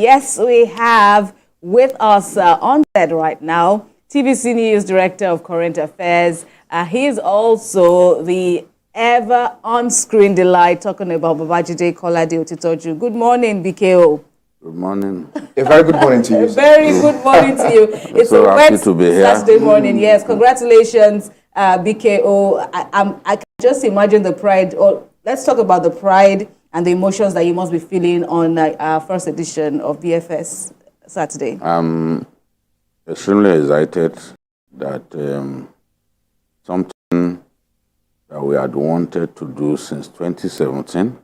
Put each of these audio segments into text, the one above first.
Yes, we have with us on set right now TVC News Director of Current Affairs. He is also the ever on-screen delight talking about Babajide Kolade-Otitoju. Good morning, BKO. Good morning. A very good morning to you. A very good morning to you. It's so a happy wet to be here. Saturday morning. Yes, congratulations, BKO. I can just imagine the pride. Let's talk about the pride and the emotions that you must be feeling on our first edition of BFS Saturday. I'm extremely excited that something that we had wanted to do since 2017,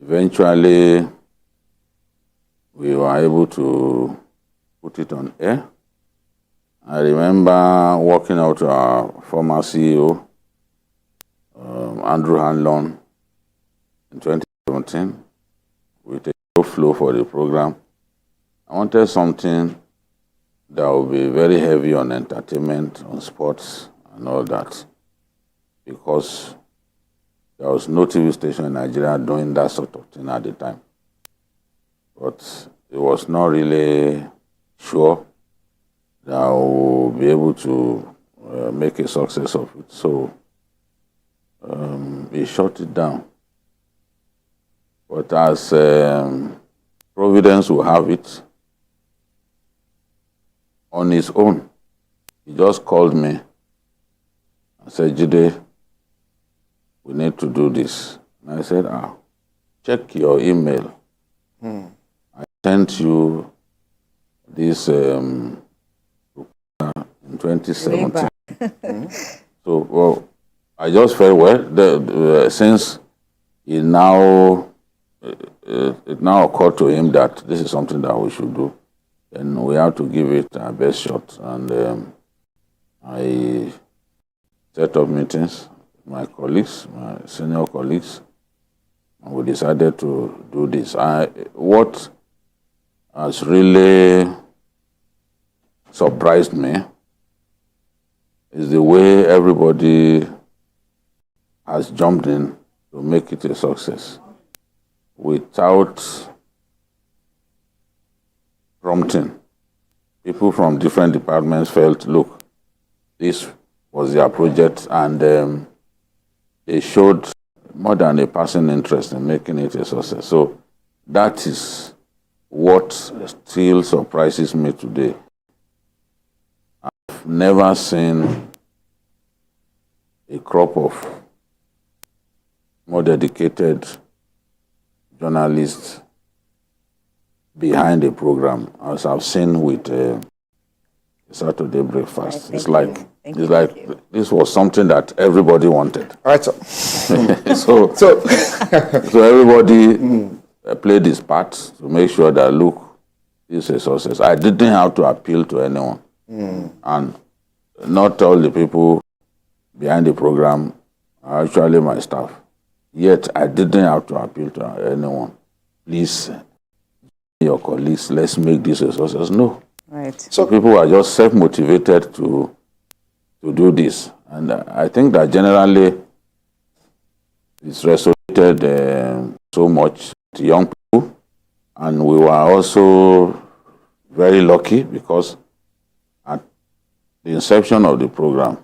eventually we were able to put it on air. I remember working out to our former CEO, Andrew Hanlon, in 2017 with a show flow for the program. I wanted something that would be very heavy on entertainment, on sports, and all that, because there was no TV station in Nigeria doing that sort of thing at the time. But it was not really sure that I would be able to make a success of it. So he shut it down. But as Providence will have it, on his own, he just called me and said, Jide, we need to do this. And I said, check your email. I sent you this in 2017. So, well, I just felt, well, since it now occurred to him that this is something that we should do, and we have to give it our best shot. And I set up meetings with my colleagues, my senior colleagues, and we decided to do this. What has really surprised me is the way everybody has jumped in to make it a success without prompting. People from different departments felt, look, this was their project, and they showed more than a passing interest in making it a success. So that is what still surprises me today. I've never seen a crop of more dedicated journalists behind the program, as I've seen with Saturday Breakfast. Right, it's like this was something that everybody wanted. All right, so everybody played his part to make sure that, look, this is a success. I didn't have to appeal to anyone. And not all the people behind the program are actually my staff. Yet I didn't have to appeal to anyone. Please, your colleagues, let's make this a success. No. Right. So people are just self-motivated to do this. And I think that generally it's resonated so much to young people. And we were also very lucky because at the inception of the program,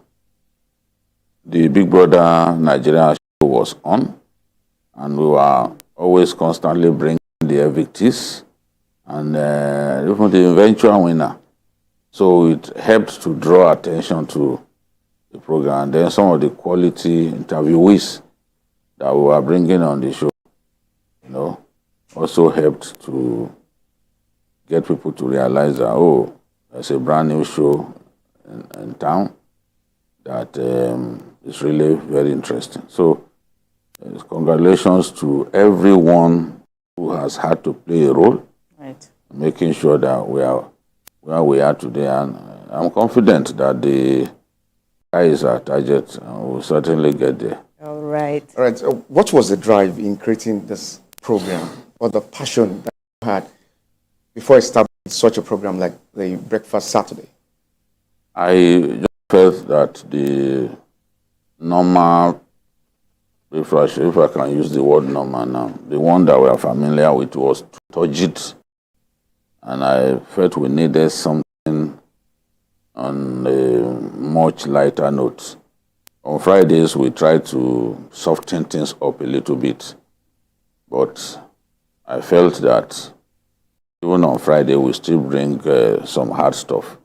the Big Brother Nigeria show was on, and we were always constantly bringing the evictees and even the eventual winner. So it helped to draw attention to the program. And then some of the quality interviewees that we were bringing on the show, also helped to get people to realize that, there's a brand new show in town that is really very interesting. So congratulations to everyone who has had to play a role, Right. making sure that we are where we are today. And I'm confident that the guy is our target and we'll certainly get there. All right. all right. What was the drive in creating this program, or the passion that you had before establishing such a program like the Breakfast Saturday? I just felt that the normal, if I can use the word normal now, the one that we are familiar with was turgid and I felt we needed something on a much lighter note. On Fridays, we try to soften things up a little bit, but I felt that even on Friday, we still bring some hard stuff.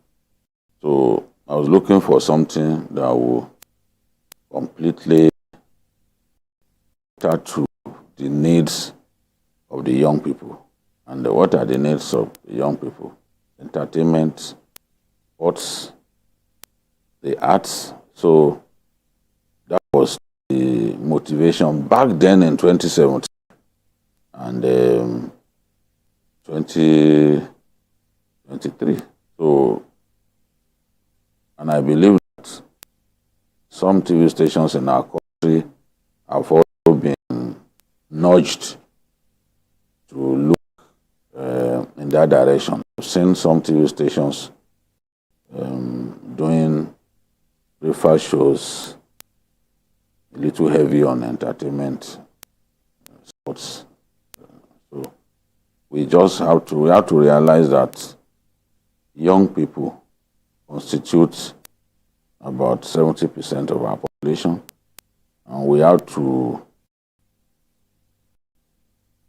So I was looking for something that will completely cater to the needs of the young people. And what are the needs of the young people? Entertainment, sports, the arts. So that was the motivation back then in 2017 and 2023. So, and I believe that some TV stations in our country have also been nudged to look in that direction. I've seen some TV stations doing breakfast shows, a little heavy on entertainment, sports. So we just have to realize that young people constitute about 70% of our population, and we have to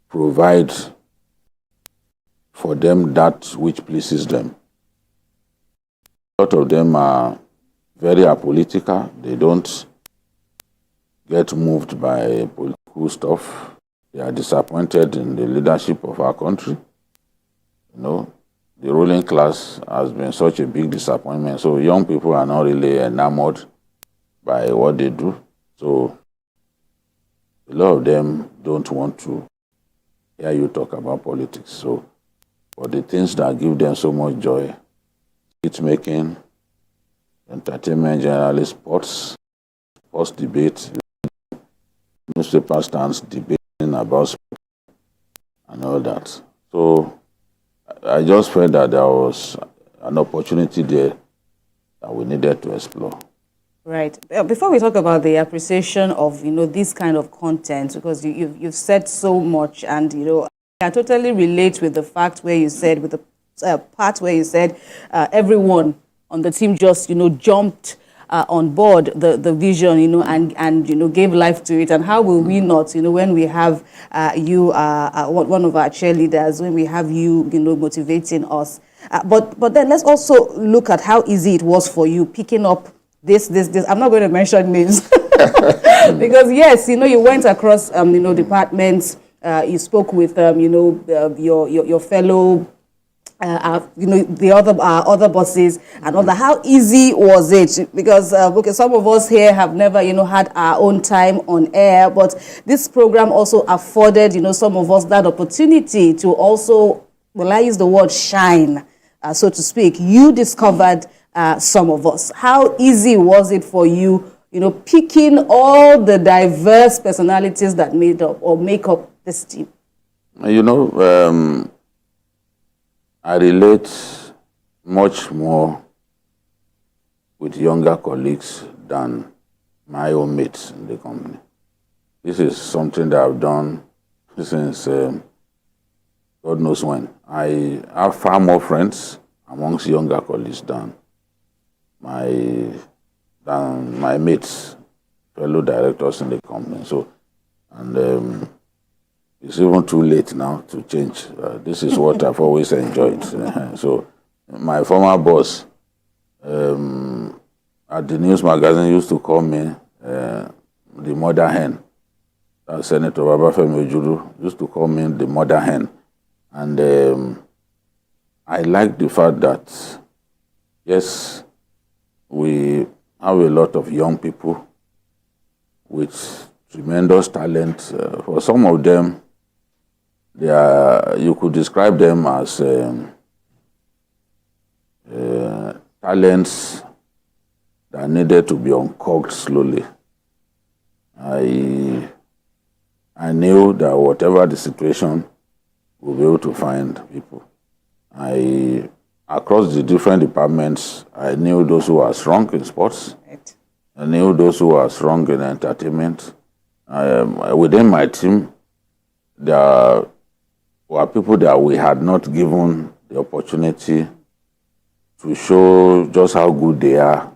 provide for them that which pleases them. A lot of them are very apolitical. They don't get moved by political stuff. They are disappointed in the leadership of our country. You know, the ruling class has been such a big disappointment. So young people are not really enamored by what they do. So a lot of them don't want to hear you talk about politics. So, but the things that give them so much joy, speech making, entertainment, generally sports debate, newspaper stands debating about sport and all that. So I just felt that there was an opportunity there that we needed to explore. Right. Before we talk about the appreciation of, this kind of content, because you've said so much, and, I totally relate with the fact where you said, with the part where you said everyone on the team just, jumped on board the vision, and gave life to it. And how will we not, when we have you, one of our cheerleaders, when we have you, motivating us. But then let's also look at how easy it was for you picking up this. I'm not going to mention names because yes, you went across, departments. You spoke with, your fellow. The other bosses and all that. How easy was it? Because some of us here have never, had our own time on air, but this program also afforded, some of us that opportunity to also, well, I use the word shine, so to speak. You discovered some of us. How easy was it for you, picking all the diverse personalities that made up or make up this team? I relate much more with younger colleagues than my own mates in the company. This is something that I've done since God knows when. I have far more friends amongst younger colleagues than my mates, fellow directors in the company. So, and it's even too late now to change. This is what I've always enjoyed. So my former boss at the news magazine used to call me the mother hen. Senator Babajide Kolade-Otitoju used to call me the mother hen. And I like the fact that, yes, we have a lot of young people with tremendous talent. For some of them, you could describe them as talents that needed to be uncooked slowly. I knew that whatever the situation, we'll be able to find people. Across the different departments, I knew those who are strong in sports. Right. I knew those who are strong in entertainment. Within my team, there were people that we had not given the opportunity to show just how good they are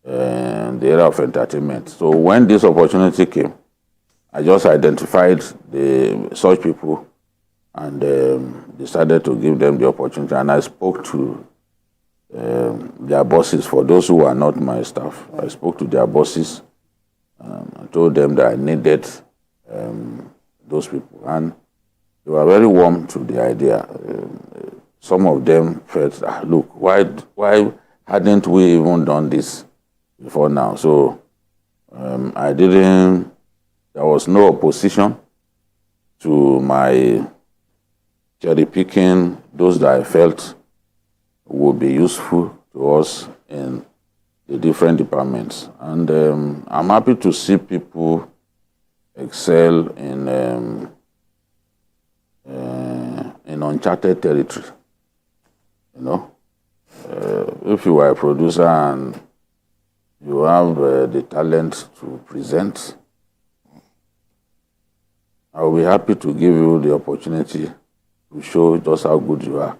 in the area of entertainment. So when this opportunity came, I just identified such people and decided to give them the opportunity. And I spoke to their bosses. For those who are not my staff, I spoke to their bosses. I told them that I needed those people, and they were very warm to the idea. Some of them felt, look, why hadn't we even done this before now? So there was no opposition to my cherry picking those that I felt would be useful to us in the different departments. And I'm happy to see people excel in uncharted territory. You know, if you are a producer and you have the talent to present, I will be happy to give you the opportunity to show just how good you are.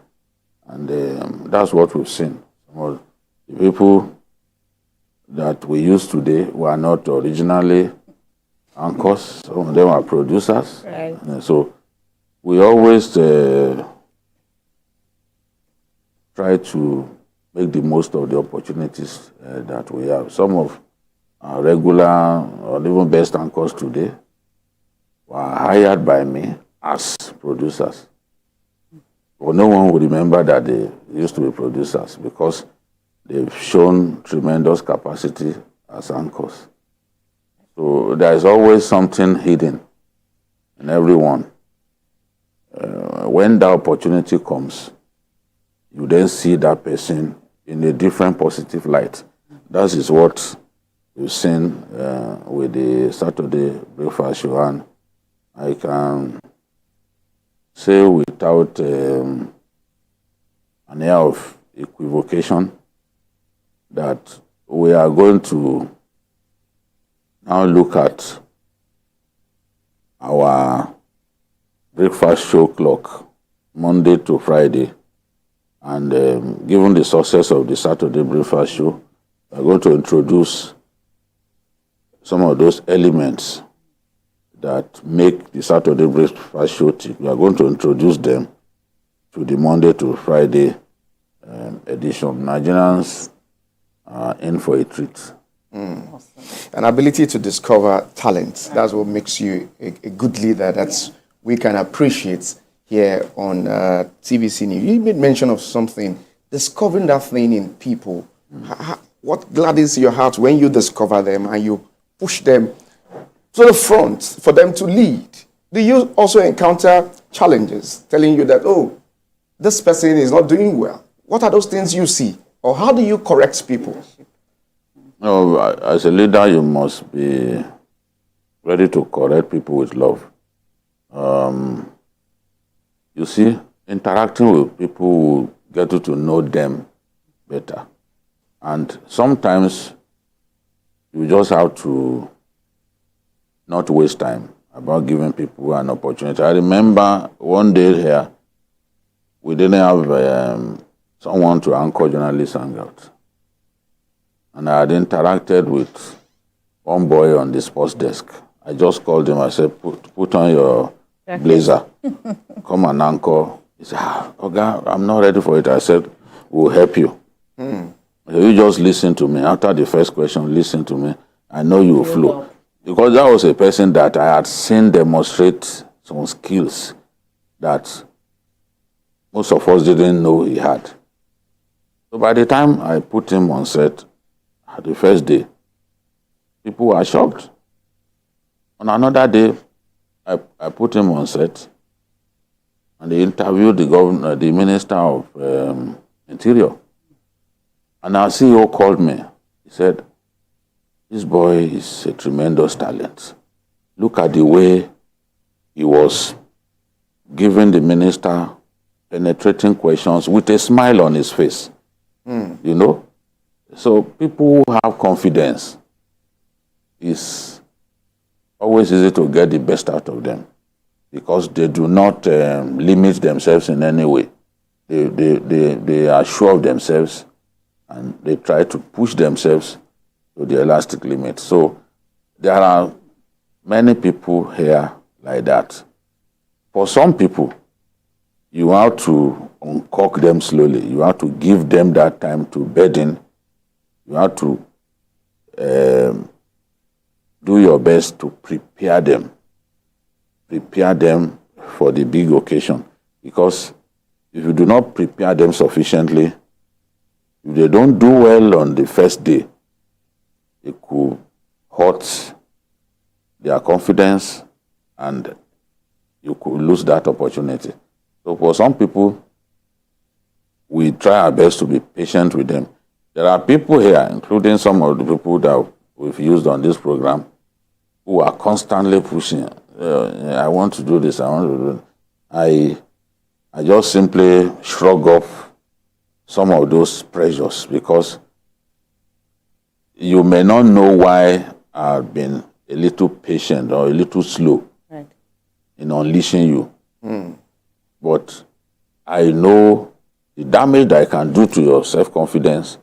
And that's what we've seen. Some of the people that we use today were not originally anchors. Some of them are producers. Right. So we always try to make the most of the opportunities that we have. Some of our regular or even best anchors today were hired by me as producers. But no one would remember that they used to be producers because they've shown tremendous capacity as anchors. So there is always something hidden in everyone. When that opportunity comes, you then see that person in a different positive light. That is what we've seen with the Saturday breakfast show, and I can say without an air of equivocation that we are going to now look at our breakfast show clock Monday to Friday, and given the success of the Saturday breakfast show, we are going to introduce some of those elements that make the Saturday breakfast show tick. We are going to introduce them to the Monday to Friday edition. Nigerians are in for a treat. Awesome. An ability to discover talent. That's what makes you a good leader. That's we can appreciate here on TVC News. You made mention of something, discovering that thing in people. What gladdens your heart when you discover them and you push them to the front for them to lead? Do you also encounter challenges telling you that, oh, this person is not doing well? What are those things you see? Or how do you correct people? No, as a leader, you must be ready to correct people with love. You see, interacting with people will get you to know them better. And sometimes you just have to not waste time about giving people an opportunity. I remember one day here, we didn't have someone to anchor Journalist Hangout. And I had interacted with one boy on the sports desk. I just called him. I said, put on your blazer. Come and anchor. He said, okay, I'm not ready for it. I said, we'll help you. So you just listen to me. After the first question, listen to me. I know you will flow. Because that was a person that I had seen demonstrate some skills that most of us didn't know he had. So by the time I put him on set, the first day, people were shocked. On another day, I put him on set, and they interviewed the governor, the Minister of Interior. And our CEO called me. He said, this boy is a tremendous talent. Look at the way he was giving the minister penetrating questions with a smile on his face. You know? So people who have confidence, it's always easy to get the best out of them because they do not limit themselves in any way. they are sure of themselves, and they try to push themselves to the elastic limit. So there are many people here like that. For some people, you have to uncork them slowly. You have to give them that time to bed in. You have to do your best to prepare them for the big occasion. Because if you do not prepare them sufficiently, if they don't do well on the first day, it could hurt their confidence and you could lose that opportunity. So for some people, we try our best to be patient with them. There are people here, including some of the people that we've used on this program, who are constantly pushing. I want to do this, I want to do that. I just simply shrug off some of those pressures because you may not know why I've been a little patient or a little slow in unleashing you. But I know the damage that I can do to your self-confidence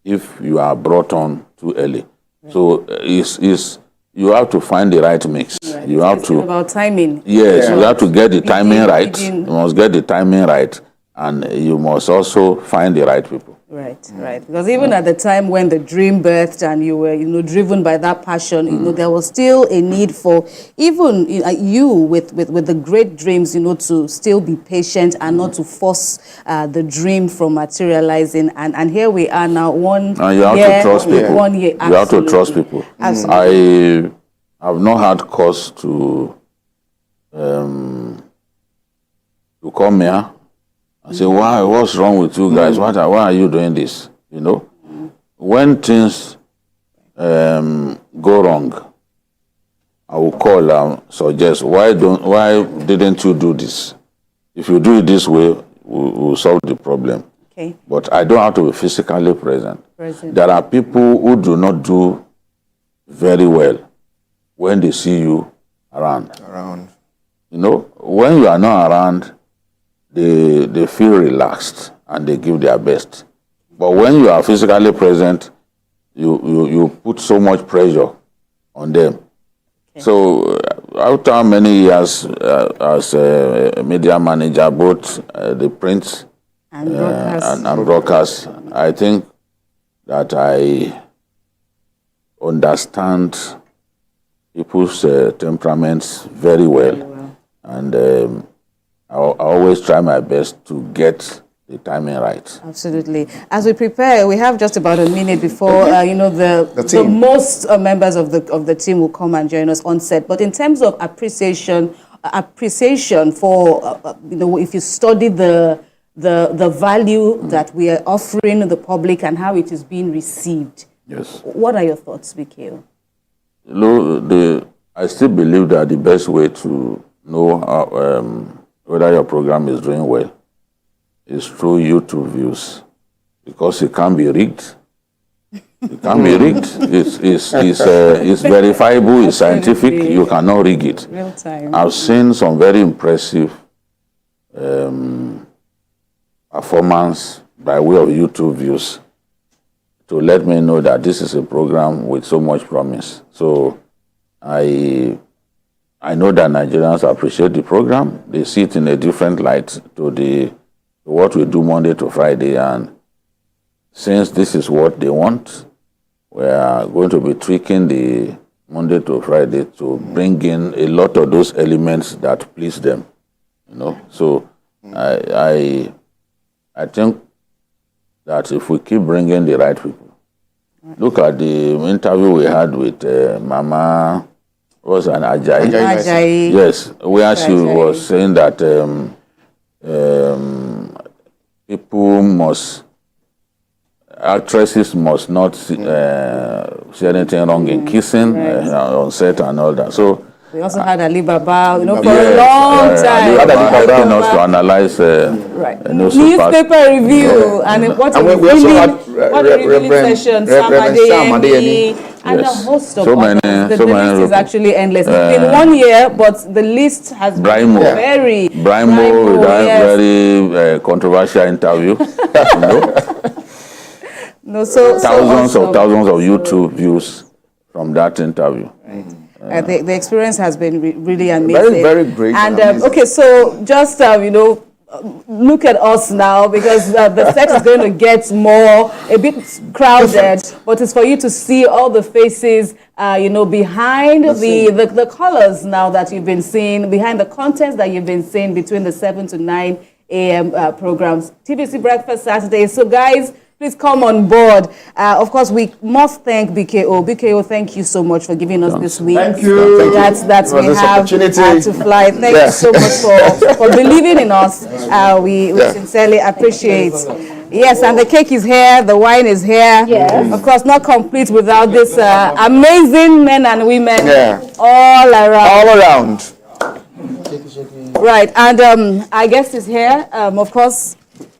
if you are brought on too early. So you have to find the right mix. You have to about timing. Yes, you have to get the timing right. You must get the timing right, and you must also find the right people. Right. Because even at the time when the dream birthed and you were, driven by that passion, there was still a need for even you with the great dreams, to still be patient and not to force the dream from materializing. And here we are now, and you have to trust people. 1 year. You have to trust people. Absolutely. I have not had cause to come here and say, what's wrong with you guys? Why are you doing this? When things go wrong, I will call and suggest, why didn't you do this? If you do it this way, we'll solve the problem. Okay. But I don't have to be physically present. There are people who do not do very well when they see you around. When you are not around, they feel relaxed and they give their best. But when you are physically present, you put so much pressure on them. Okay. So after many years as a media manager, both the print and broadcast, I think that I understand people's temperaments very well. And I always try my best to get the timing right. Absolutely. As we prepare, we have just about a minute before the most members of the team will come and join us on set. But in terms of appreciation for if you study the value that we are offering the public and how it is being received. Yes. What are your thoughts, Mikhail? I still believe that the best way to know whether your program is doing well is through YouTube views, because it can be rigged. It can be rigged. It's verifiable. It's scientific. You cannot rig it. Real time. I've seen some very impressive performance by way of YouTube views to let me know that this is a program with so much promise. So I know that Nigerians appreciate the program. They see it in a different light to what we do Monday to Friday. And since this is what they want, we are going to be tweaking the Monday to Friday to bring in a lot of those elements that please them. So I think that if we keep bringing the right people, look at the interview we had with Mama. Was an Ajayi. Yes, where she was saying that actresses must not see anything wrong in kissing on set and all that. So we also had Ali Baba, for a long time. Ali Baba helping us to analyze newspaper review and what a revealing session, Sam Adeyemi And Yes. a host of So others. many- The so many list is people. actually endless. It's been 1 year, but the list has been Brimo. very... Brimo, with that yes. very controversial interview. You know? No, so Thousands awesome. of thousands of YouTube views from that interview. The experience has been really amazing. Very, very great. And amazing. okay, so just look at us now, because the set is going to get a bit crowded, but it's for you to see all the faces, behind the colors now that you've been seeing, behind the content that you've been seeing between the 7 to 9 a.m. Programs. TVC Breakfast Saturday. So guys, please come on board. Of course, we must thank BKO. BKO, thank you so much for giving us this week. Thank you. That we this have opportunity. to fly. Thank you so much for believing in us. We sincerely appreciate. Yes, and the cake is here, the wine is here. Yes. Of course, not complete without this amazing men and women all around. All around. Right, and our guest is here. Of course,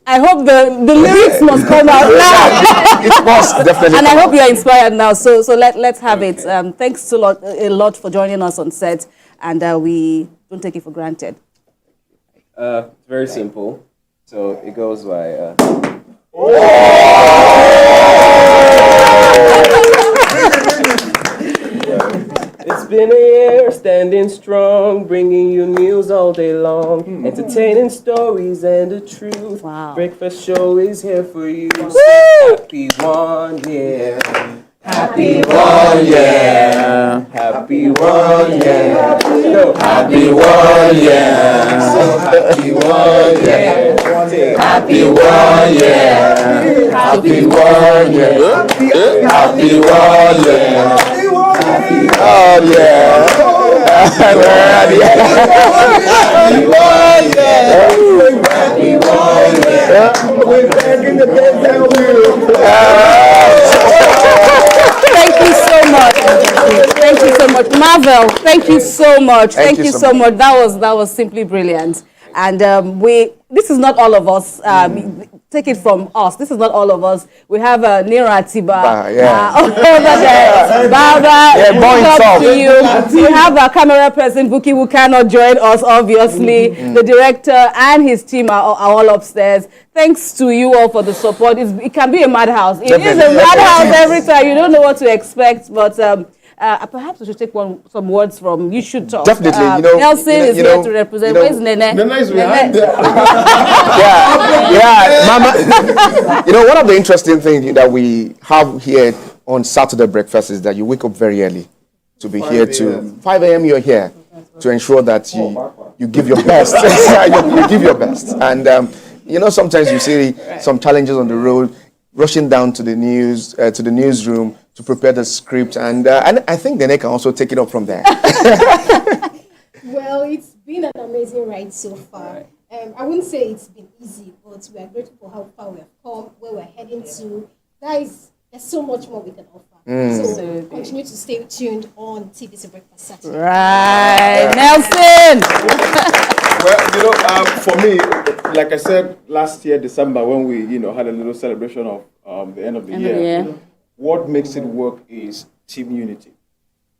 I hope the lyrics must come out now. It must definitely. And I hope you're inspired now. So let's have it. Thanks a lot for joining us on set, and we don't take it for granted. It's very simple. So it goes by. It's been a year standing strong, bringing you news all day long, entertaining stories and the truth. Wow. Breakfast show is here for you. So happy 1 year. Happy 1 year. Happy 1 year. Go. Happy 1 year. So happy 1 year. Happy 1 year. Happy 1 year. Happy 1 year. Oh yeah. Happy 1 year. Happy 1 year. We're back in the bed down Thank you so much. Thank you so much, Marvel. Thank you so much. Thank you so much. That was simply brilliant. And this is not all of us. Take it from us. This is not all of us. We have Nira Tiba over there. Baba, up to you. We have our camera person, Buki, who cannot join us, obviously. The director and his team are all upstairs. Thanks to you all for the support. It can be a madhouse. It is a madhouse every time. You don't know what to expect, but perhaps we should take some words from You Should Talk. Definitely. Nelson is here to represent. Where's Nene? Nene is behind there. Mama. One of the interesting things that we have here on Saturday breakfast is that you wake up very early to be here to 5 a.m. You're here to ensure that you give your best. you give your best. And sometimes you see some challenges on the road, rushing down to the newsroom to prepare the script, and I think Nene can also take it up from there. Well, it's been an amazing ride so far. I wouldn't say it's been easy, but we are grateful for how far we have come, where we're heading to. Guys, there's so much more we can offer. So continue to stay tuned on TVC Breakfast Saturday. Right, Nelson. Well, for me, like I said last year, December, when we, had a little celebration of the end of the year, what makes it work is team unity.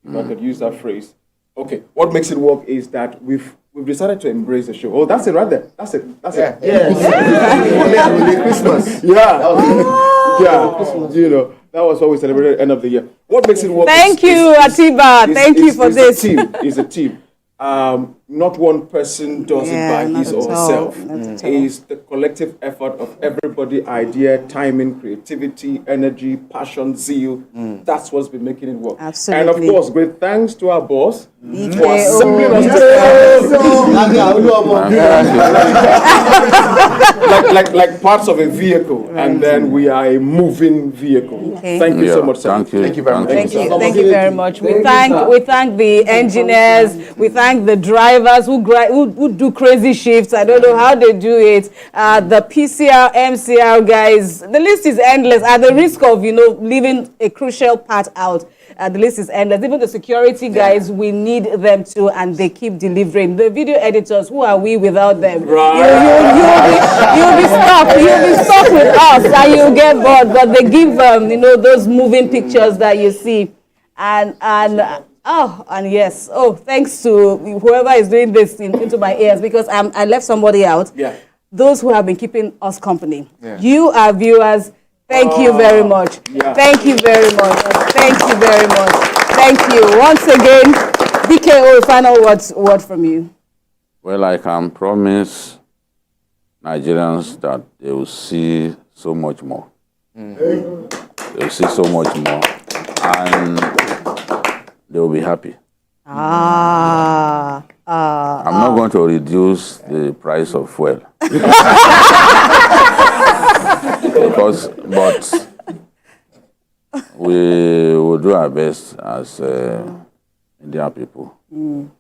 If I could use that phrase. Okay, what makes it work is that we've decided to embrace the show. Oh, that's it right there. That's it. Yeah. Christmas. That was what we celebrated at the end of the year. What makes it work? Thank you, Atiba. Thank you for this. It's a team. Not one person does it by his or herself. It's the collective effort of everybody, idea, timing, creativity, energy, passion, zeal. That's what's been making it work. Absolutely. And of course, great thanks to our boss BKO. for assembling us like parts of a vehicle, and then we are a moving vehicle. Okay. Thank you so much, sir. Thank you very much. Thank you very much. We thank the engineers. We thank the drivers who do crazy shifts. I don't know how they do it. The PCR, MCR guys. The list is endless. At the risk of leaving a crucial part out, the list is endless. Even the security guys, we need them too, and they keep delivering. The video editors, who are we without them? You'll be stuck with us, and you'll get bored. But they give those moving pictures that you see. And yes, thanks to whoever is doing this into my ears, because I left somebody out. Yeah. Those who have been keeping us company. Yeah. You, our viewers, thank you very much. Yeah. Thank you very much. Thank you very much. Thank you. Once again, DKO, final word from you. Well, I can promise Nigerians that they will see so much more. They will see so much more. And they will be happy. I'm not going to reduce the price of fuel. But we will do our best as Indian people. And